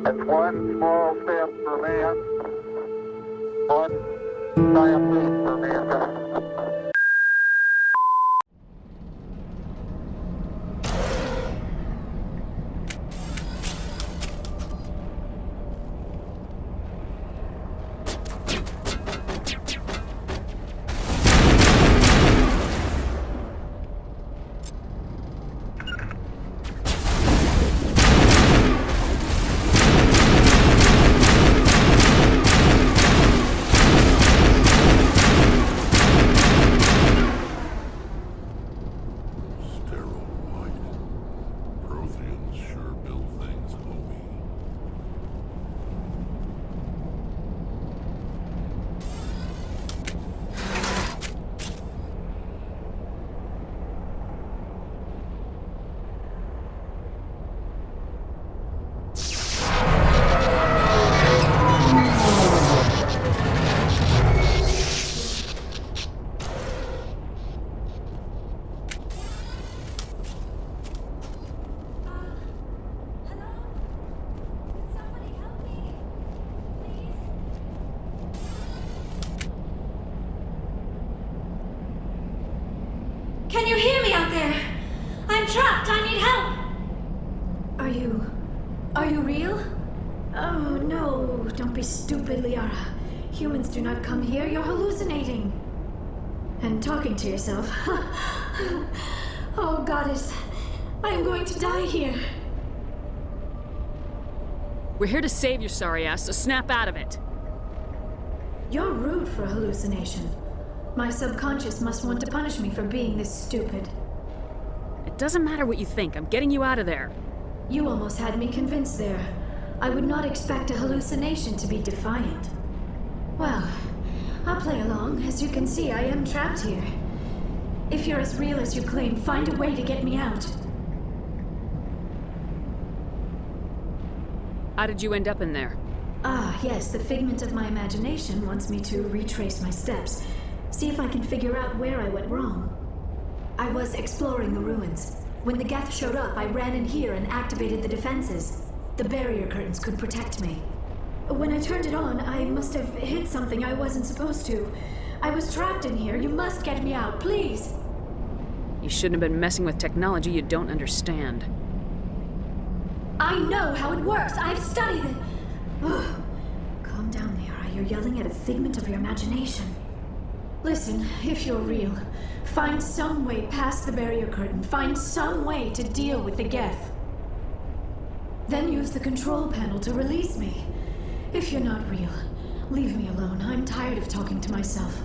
It's one small step for man, one giant leap for mankind. Can you hear me out there? I'm trapped. I need help. Are you real? Oh, no. Don't be stupid, Liara. Humans do not come here. You're hallucinating. And talking to yourself. Oh, goddess. I am going to die here. We're here to save your sorry ass, so snap out of it. You're rude for a hallucination. My subconscious must want to punish me for being this stupid. It doesn't matter what you think. I'm getting you out of there. You almost had me convinced there. I would not expect a hallucination to be defiant. Well, I'll play along. As you can see, I am trapped here. If you're as real as you claim, find a way to get me out. How did you end up in there? Ah, yes, the figment of my imagination wants me to retrace my steps. See if I can figure out where I went wrong. I was exploring the ruins. When the Geth showed up, I ran in here and activated the defenses. The barrier curtains could protect me. When I turned it on, I must have hit something I wasn't supposed to. I was trapped in here. You must get me out, please. You shouldn't have been messing with technology you don't understand. I know how it works. I've studied it. Ugh. Calm down, Liara. You're yelling at a figment of your imagination. Listen, if you're real, find some way past the barrier curtain. Find some way to deal with the Geth. Then use the control panel to release me. If you're not real, leave me alone. I'm tired of talking to myself.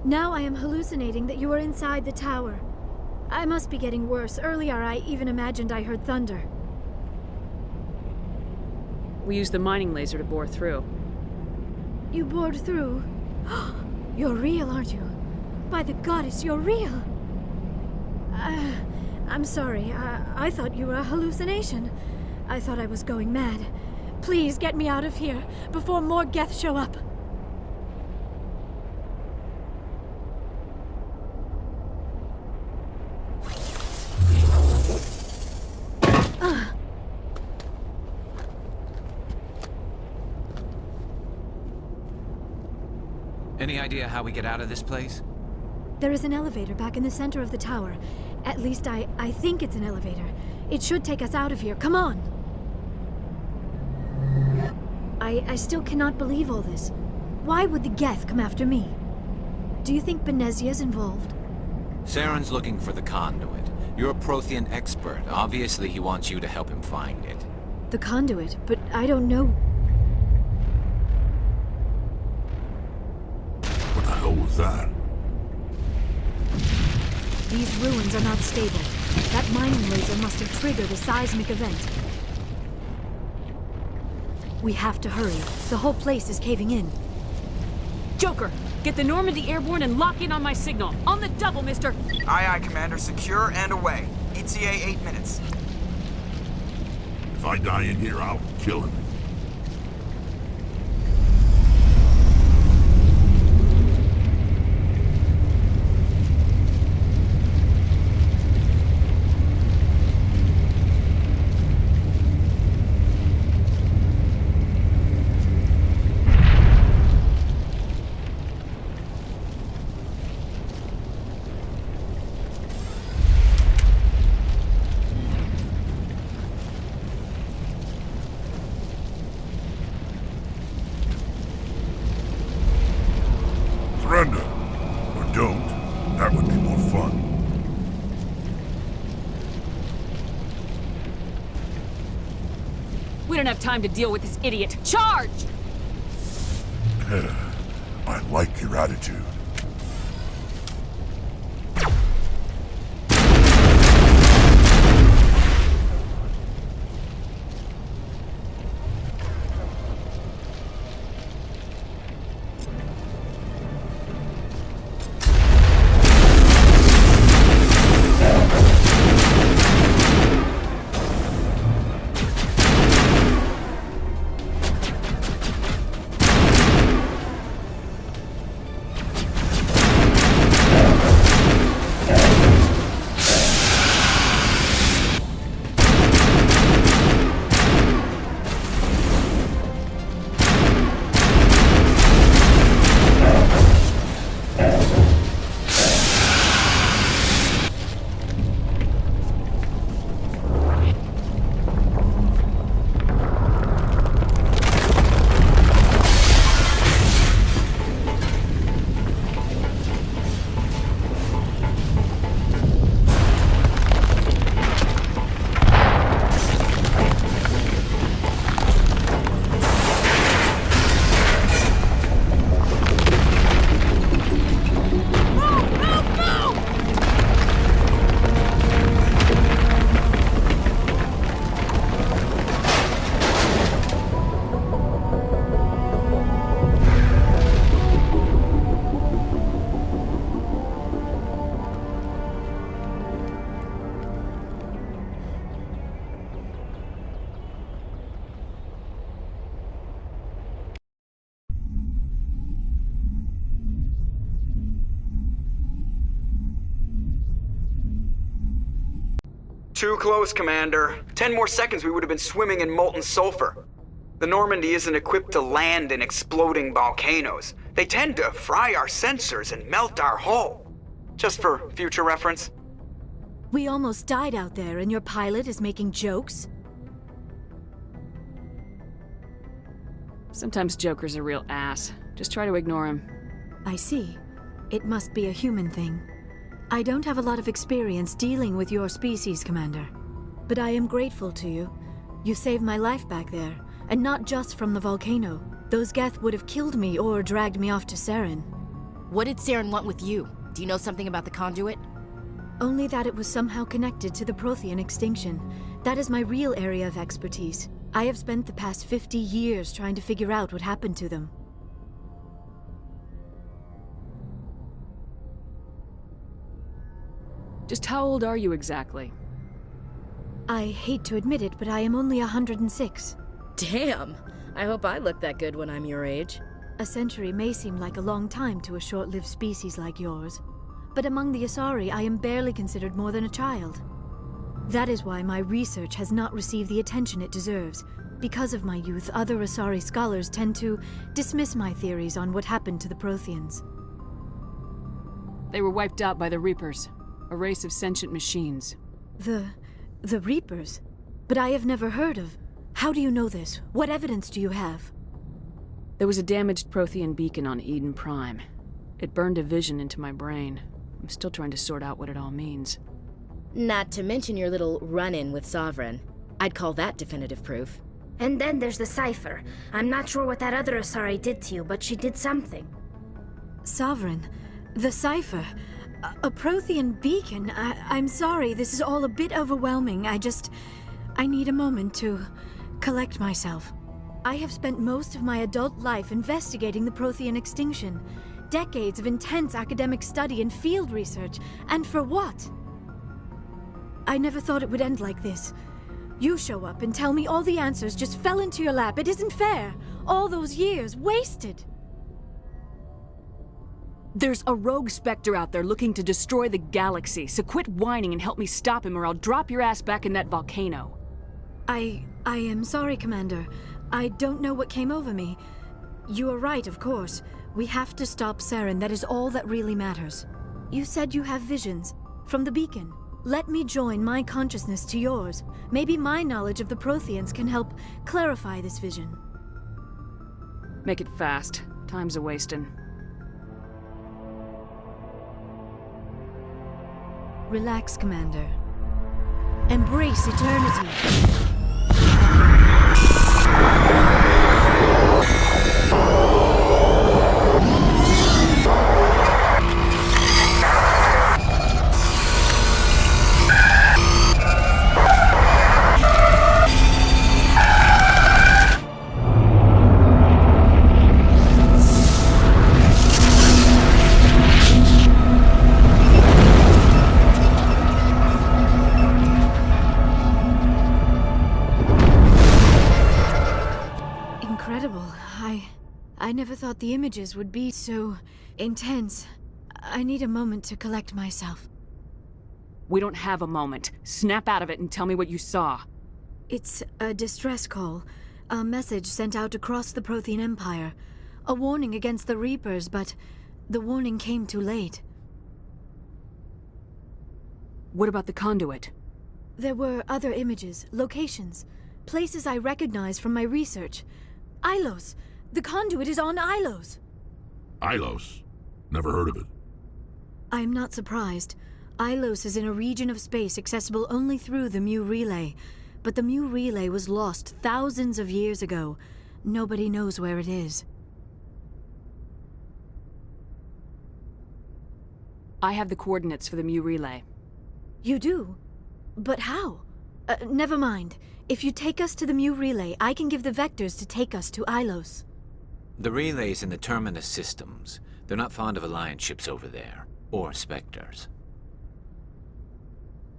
Now I am hallucinating that you are inside the tower. I must be getting worse. Earlier, I even imagined I heard thunder. We used the mining laser to bore through. You bored through? You're real, aren't you? By the goddess, you're real! I'm sorry. I thought you were a hallucination. I thought I was going mad. Please get me out of here before more Geth show up. Any idea how we get out of this place? There is an elevator back in the center of the tower. At least I think it's an elevator. It should take us out of here. Come on! I still cannot believe all this. Why would the Geth come after me? Do you think Benezia's involved? Saren's looking for the conduit. You're a Prothean expert. Obviously, he wants you to help him find it. The conduit, but I don't know. What the hell was that? These ruins are not stable. That mining laser must have triggered a seismic event. We have to hurry. The whole place is caving in. Joker, get the Normandy airborne and lock in on my signal. On the double, mister! Aye, aye, Commander. Secure and away. ETA 8 minutes. If I die in here, I'll kill him. Surrender. Or don't. That would be more fun. We don't have time to deal with this idiot. Charge! I like your attitude. Too close, Commander. 10 more seconds we would have been swimming in molten sulfur. The Normandy isn't equipped to land in exploding volcanoes. They tend to fry our sensors and melt our hull. Just for future reference. We almost died out there, and your pilot is making jokes? Sometimes Joker's a real ass. Just try to ignore him. I see. It must be a human thing. I don't have a lot of experience dealing with your species, Commander. But I am grateful to you. You saved my life back there, and not just from the volcano. Those Geth would have killed me or dragged me off to Saren. What did Saren want with you? Do you know something about the conduit? Only that it was somehow connected to the Prothean extinction. That is my real area of expertise. I have spent the past 50 years trying to figure out what happened to them. Just how old are you exactly? I hate to admit it, but I am only 106. Damn! I hope I look that good when I'm your age. A century may seem like a long time to a short-lived species like yours, but among the Asari, I am barely considered more than a child. That is why my research has not received the attention it deserves. Because of my youth, other Asari scholars tend to dismiss my theories on what happened to the Protheans. They were wiped out by the Reapers, a race of sentient machines. The Reapers? But I have never heard of. How do you know this? What evidence do you have? There was a damaged Prothean beacon on Eden Prime. It burned a vision into my brain. I'm still trying to sort out what it all means. Not to mention your little run-in with Sovereign. I'd call that definitive proof. And then there's the cipher. I'm not sure what that other Asari did to you, but she did something. Sovereign? The cipher? A Prothean beacon? I'm sorry, this is all a bit overwhelming. I need a moment to collect myself. I have spent most of my adult life investigating the Prothean extinction. Decades of intense academic study and field research. And for what? I never thought it would end like this. You show up and tell me all the answers just fell into your lap. It isn't fair. All those years wasted. There's a rogue Spectre out there looking to destroy the galaxy, so quit whining and help me stop him or I'll drop your ass back in that volcano. I am sorry, Commander. I don't know what came over me. You are right, of course. We have to stop Saren. That is all that really matters. You said you have visions. From the beacon. Let me join my consciousness to yours. Maybe my knowledge of the Protheans can help clarify this vision. Make it fast. Time's a-wasting. Relax, Commander. Embrace eternity. I never thought the images would be so intense. I need a moment to collect myself. We don't have a moment. Snap out of it and tell me what you saw. It's a distress call. A message sent out across the Prothean Empire. A warning against the Reapers, but the warning came too late. What about the conduit? There were other images, locations, places I recognized from my research. Ilos! The conduit is on Ilos! Ilos? Never heard of it. I'm not surprised. Ilos is in a region of space accessible only through the Mu Relay. But the Mu Relay was lost thousands of years ago. Nobody knows where it is. I have the coordinates for the Mu Relay. You do? But how? Never mind. If you take us to the Mu Relay, I can give the vectors to take us to Ilos. The relay's in the Terminus systems. They're not fond of Alliance ships over there. Or Spectres.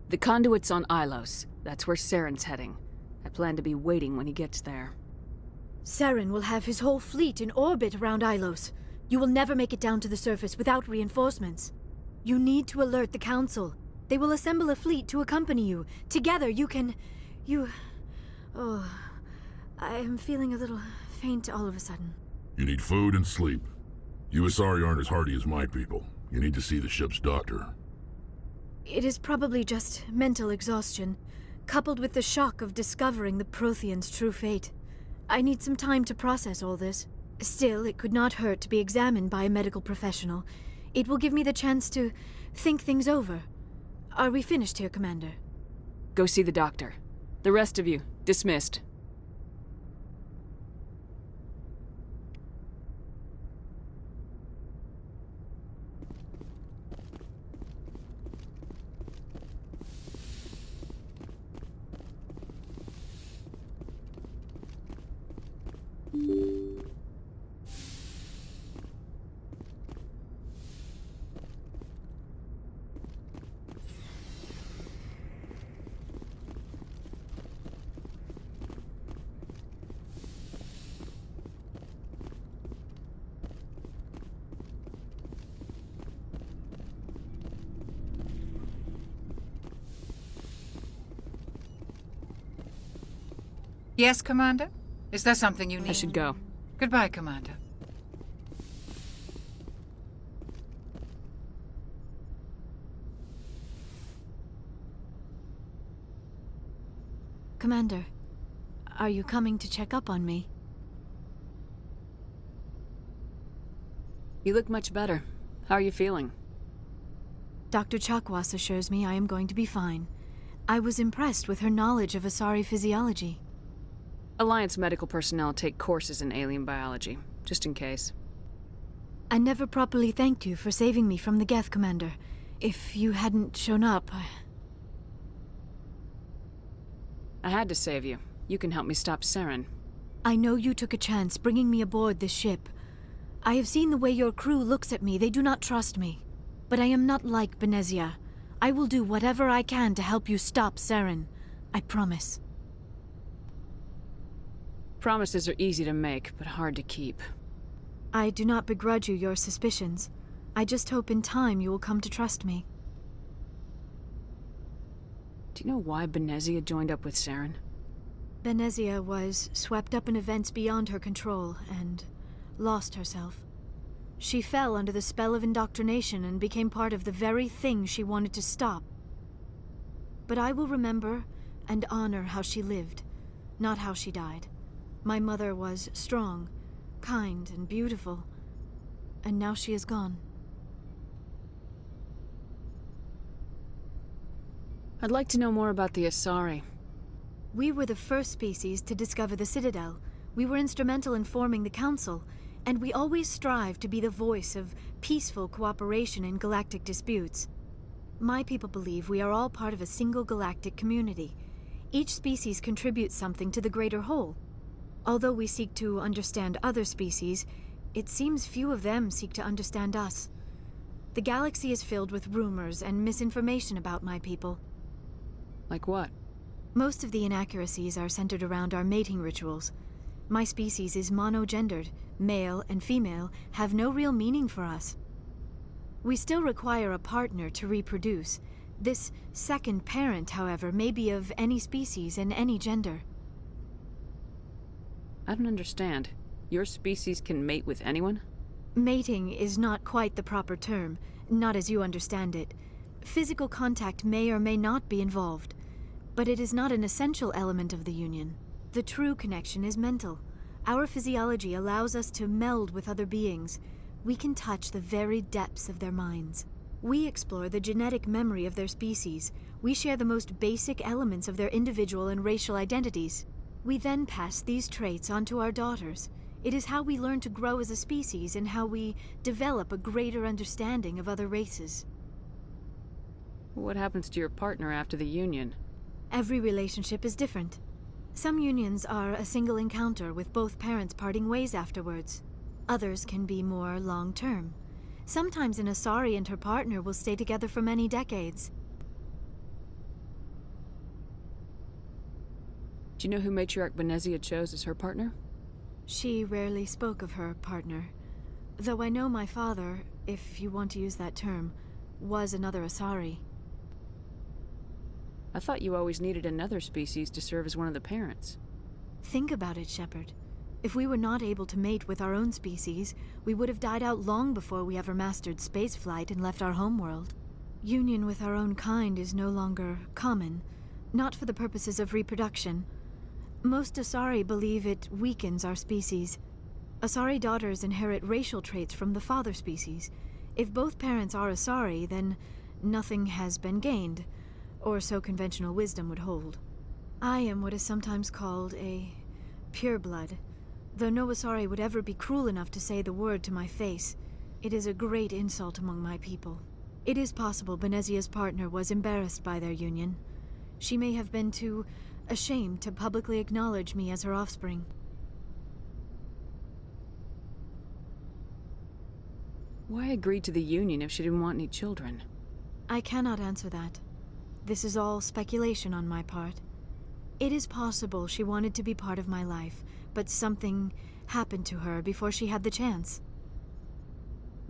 The conduit's on Ilos. That's where Saren's heading. I plan to be waiting when he gets there. Saren will have his whole fleet in orbit around Ilos. You will never make it down to the surface without reinforcements. You need to alert the Council. They will assemble a fleet to accompany you. Together you can... Oh, I am feeling a little faint all of a sudden. You need food and sleep. You Asari aren't as hardy as my people. You need to see the ship's doctor. It is probably just mental exhaustion, coupled with the shock of discovering the Prothean's true fate. I need some time to process all this. Still, it could not hurt to be examined by a medical professional. It will give me the chance to think things over. Are we finished here, Commander? Go see the doctor. The rest of you, dismissed. Yes, Commander? Is there something you need? I should go. Goodbye, Commander. Commander, are you coming to check up on me? You look much better. How are you feeling? Dr. Chakwas assures me I am going to be fine. I was impressed with her knowledge of Asari physiology. Alliance medical personnel take courses in alien biology, just in case. I never properly thanked you for saving me from the Geth, Commander. If you hadn't shown up, I had to save you. You can help me stop Saren. I know you took a chance bringing me aboard this ship. I have seen the way your crew looks at me. They do not trust me. But I am not like Benezia. I will do whatever I can to help you stop Saren. I promise. Promises are easy to make, but hard to keep. I do not begrudge you your suspicions. I just hope in time you will come to trust me. Do you know why Benezia joined up with Saren? Benezia was swept up in events beyond her control and lost herself. She fell under the spell of indoctrination and became part of the very thing she wanted to stop. But I will remember and honor how she lived, not how she died. My mother was strong, kind, and beautiful, and now she is gone. I'd like to know more about the Asari. We were the first species to discover the Citadel. We were instrumental in forming the Council, and we always strive to be the voice of peaceful cooperation in galactic disputes. My people believe we are all part of a single galactic community. Each species contributes something to the greater whole. Although we seek to understand other species, it seems few of them seek to understand us. The galaxy is filled with rumors and misinformation about my people. Like what? Most of the inaccuracies are centered around our mating rituals. My species is monogendered. Male and female have no real meaning for us. We still require a partner to reproduce. This second parent, however, may be of any species and any gender. I don't understand. Your species can mate with anyone? Mating is not quite the proper term, not as you understand it. Physical contact may or may not be involved, but it is not an essential element of the union. The true connection is mental. Our physiology allows us to meld with other beings. We can touch the very depths of their minds. We explore the genetic memory of their species. We share the most basic elements of their individual and racial identities. We then pass these traits on to our daughters. It is how we learn to grow as a species and how we develop a greater understanding of other races. What happens to your partner after the union? Every relationship is different. Some unions are a single encounter with both parents parting ways afterwards. Others can be more long-term. Sometimes an Asari and her partner will stay together for many decades. Do you know who Matriarch Benezia chose as her partner? She rarely spoke of her partner. Though I know my father, if you want to use that term, was another Asari. I thought you always needed another species to serve as one of the parents. Think about it, Sheppard. If we were not able to mate with our own species, we would have died out long before we ever mastered spaceflight and left our homeworld. Union with our own kind is no longer common, not for the purposes of reproduction. Most Asari believe it weakens our species. Asari daughters inherit racial traits from the father species. If both parents are Asari, then nothing has been gained, or so conventional wisdom would hold. I am what is sometimes called a pureblood, though no Asari would ever be cruel enough to say the word to my face. It is a great insult among my people. It is possible Benezia's partner was embarrassed by their union. She may have been too ashamed to publicly acknowledge me as her offspring. Why agree to the union if she didn't want any children? I cannot answer that. This is all speculation on my part. It is possible she wanted to be part of my life, but something happened to her before she had the chance.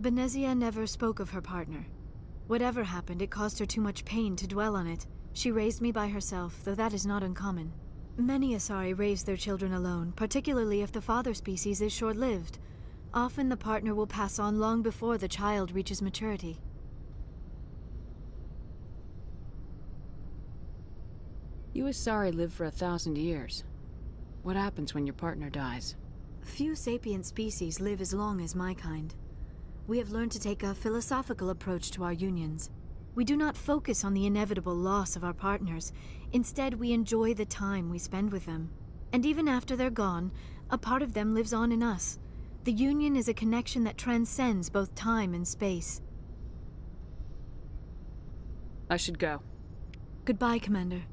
Benezia never spoke of her partner. Whatever happened, it caused her too much pain to dwell on it. She raised me by herself, though that is not uncommon. Many Asari raise their children alone, particularly if the father species is short-lived. Often the partner will pass on long before the child reaches maturity. You Asari live for 1,000 years. What happens when your partner dies? Few sapient species live as long as my kind. We have learned to take a philosophical approach to our unions. We do not focus on the inevitable loss of our partners. Instead, we enjoy the time we spend with them. And even after they're gone, a part of them lives on in us. The union is a connection that transcends both time and space. I should go. Goodbye, Commander.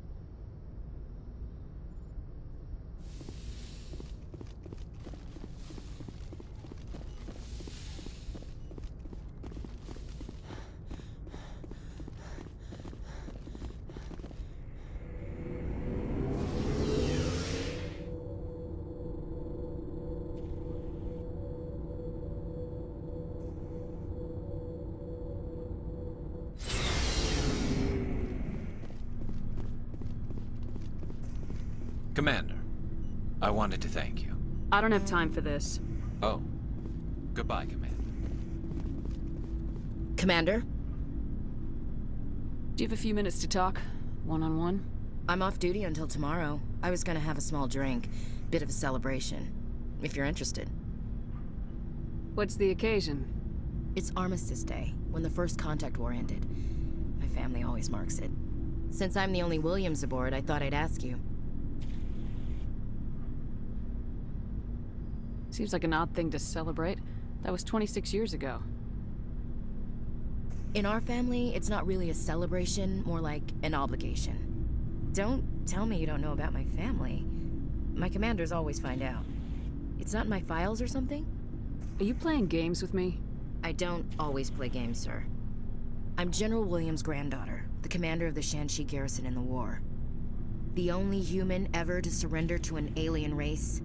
Commander, I wanted to thank you. I don't have time for this. Oh. Goodbye, Commander. Commander? Do you have a few minutes to talk? One-on-one? I'm off duty until tomorrow. I was gonna have a small drink. Bit of a celebration. If you're interested. What's the occasion? It's Armistice Day, when the First Contact War ended. My family always marks it. Since I'm the only Williams aboard, I thought I'd ask you. Seems like an odd thing to celebrate. That was 26 years ago. In our family, it's not really a celebration, more like an obligation. Don't tell me you don't know about my family. My commanders always find out. It's not in my files or something? Are you playing games with me? I don't always play games, sir. I'm General Williams' granddaughter, the commander of the Shanxi garrison in the war. The only human ever to surrender to an alien race.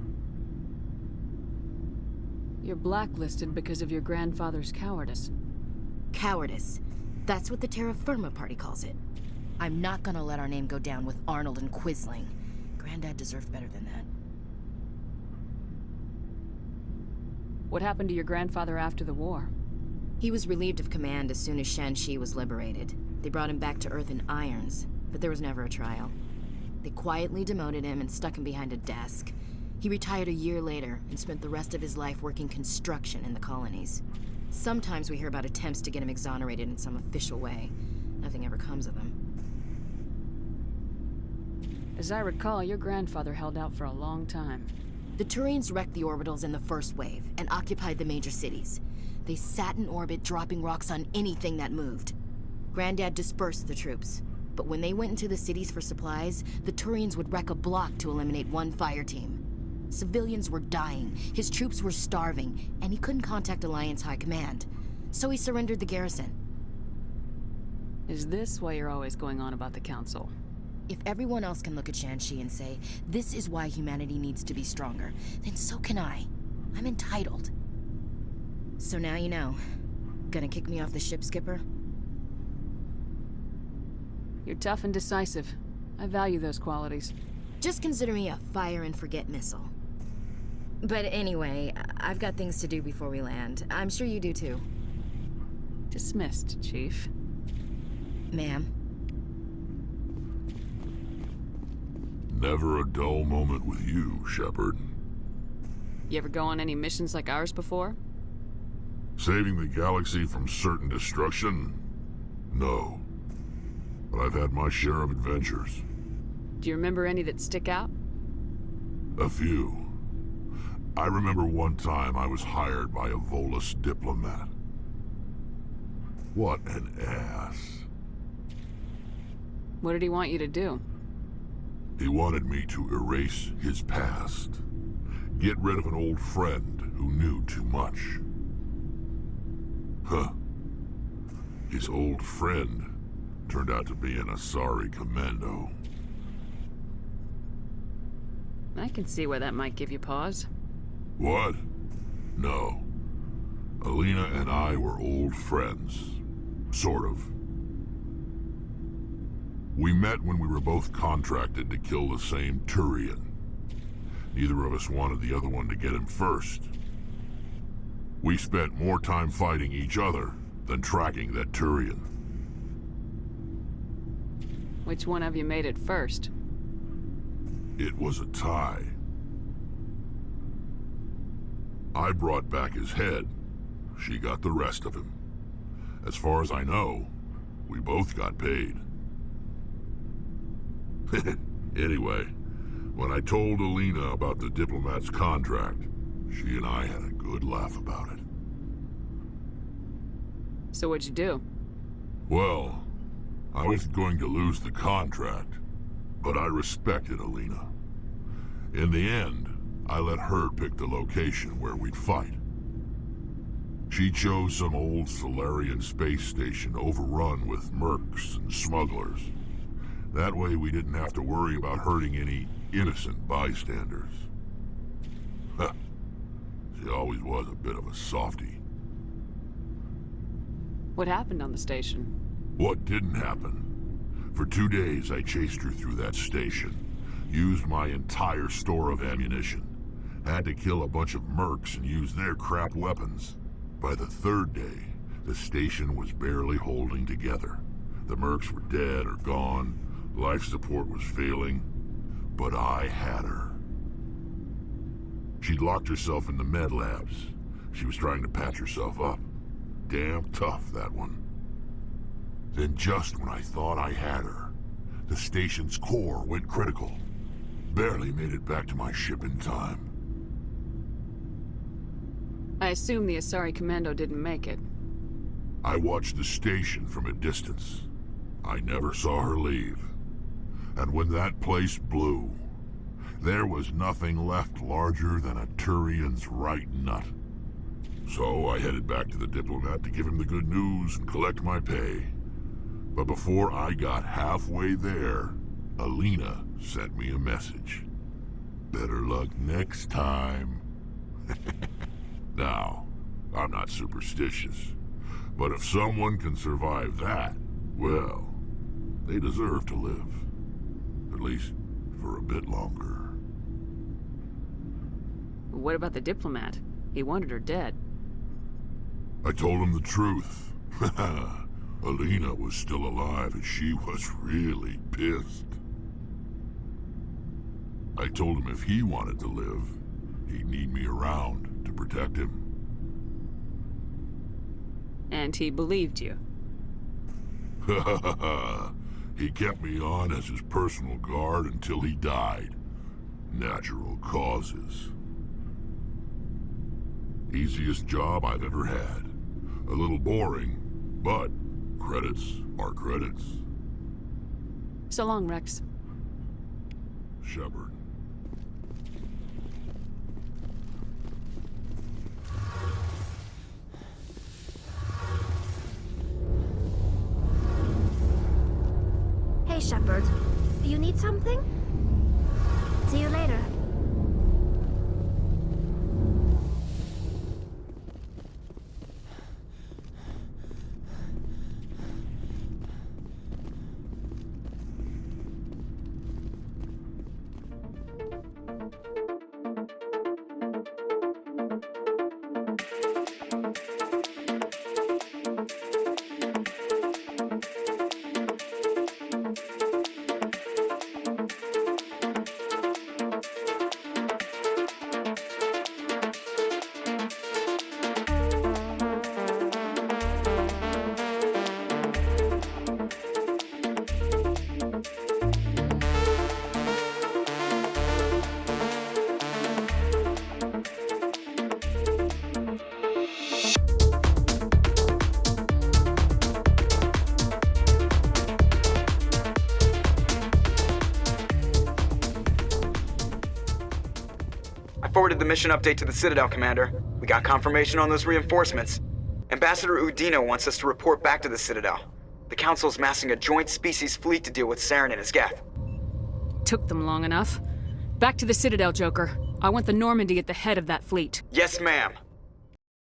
You're blacklisted because of your grandfather's cowardice. Cowardice. That's what the Terra Firma Party calls it. I'm not gonna let our name go down with Arnold and Quisling. Granddad deserved better than that. What happened to your grandfather after the war? He was relieved of command as soon as Shanxi was liberated. They brought him back to Earth in irons, but there was never a trial. They quietly demoted him and stuck him behind a desk. He retired a year later and spent the rest of his life working construction in the colonies. Sometimes we hear about attempts to get him exonerated in some official way. Nothing ever comes of him. As I recall, your grandfather held out for a long time. The Turians wrecked the orbitals in the first wave and occupied the major cities. They sat in orbit, dropping rocks on anything that moved. Granddad dispersed the troops, but when they went into the cities for supplies, the Turians would wreck a block to eliminate one fire team. Civilians were dying, his troops were starving, and he couldn't contact Alliance High Command. So he surrendered the garrison. Is this why you're always going on about the Council? If everyone else can look at Shanxi and say, this is why humanity needs to be stronger, then so can I. I'm entitled. So now you know. Gonna kick me off the ship, Skipper? You're tough and decisive. I value those qualities. Just consider me a fire and forget missile. But anyway, I've got things to do before we land. I'm sure you do too. Dismissed, Chief. Ma'am. Never a dull moment with you, Sheppard. You ever go on any missions like ours before? Saving the galaxy from certain destruction? No. But I've had my share of adventures. Do you remember any that stick out? A few. I remember one time I was hired by a Volus diplomat. What an ass. What did he want you to do? He wanted me to erase his past. Get rid of an old friend who knew too much. Huh. His old friend turned out to be an Asari commando. I can see why that might give you pause. What? No. Alina and I were old friends. Sort of. We met when we were both contracted to kill the same Turian. Neither of us wanted the other one to get him first. We spent more time fighting each other than tracking that Turian. Which one of you made it first? It was a tie. I brought back his head. She got the rest of him. As far as I know, we both got paid. Anyway, when I told Alina about the diplomat's contract, she and I had a good laugh about it. So what'd you do? Well, I was going to lose the contract, but I respected Alina. In the end, I let her pick the location where we'd fight. She chose some old Solarian space station overrun with mercs and smugglers. That way we didn't have to worry about hurting any innocent bystanders. Huh. She always was a bit of a softie. What happened on the station? What didn't happen? For 2 days I chased her through that station. Used my entire store of ammunition. Had to kill a bunch of mercs and use their crap weapons. By the 3rd day, the station was barely holding together. The mercs were dead or gone. Life support was failing. But I had her. She'd locked herself in the med labs. She was trying to patch herself up. Damn tough, that one. Then just when I thought I had her, the station's core went critical. Barely made it back to my ship in time. I assume the Asari Commando didn't make it. I watched the station from a distance. I never saw her leave. And when that place blew, there was nothing left larger than a Turian's right nut. So I headed back to the diplomat to give him the good news and collect my pay. But before I got halfway there, Alina sent me a message. Better luck next time. Now, I'm not superstitious, but if someone can survive that, well, they deserve to live. At least for a bit longer. What about the diplomat? He wanted her dead. I told him the truth. Alina was still alive and she was really pissed. I told him if he wanted to live, he'd need me around to protect him. And he believed you? He kept me on as his personal guard until he died. Natural causes. Easiest job I've ever had. A little boring, but credits are credits. So long, Rex. Sheppard. Hey, Sheppard. You need something? See you later. Forwarded the mission update to the Citadel, Commander. We got confirmation on those reinforcements. Ambassador Udino wants us to report back to the Citadel. The Council's massing a joint species fleet to deal with Saren and his Geth. Took them long enough. Back to the Citadel, Joker. I want the Normandy at the head of that fleet. Yes, ma'am.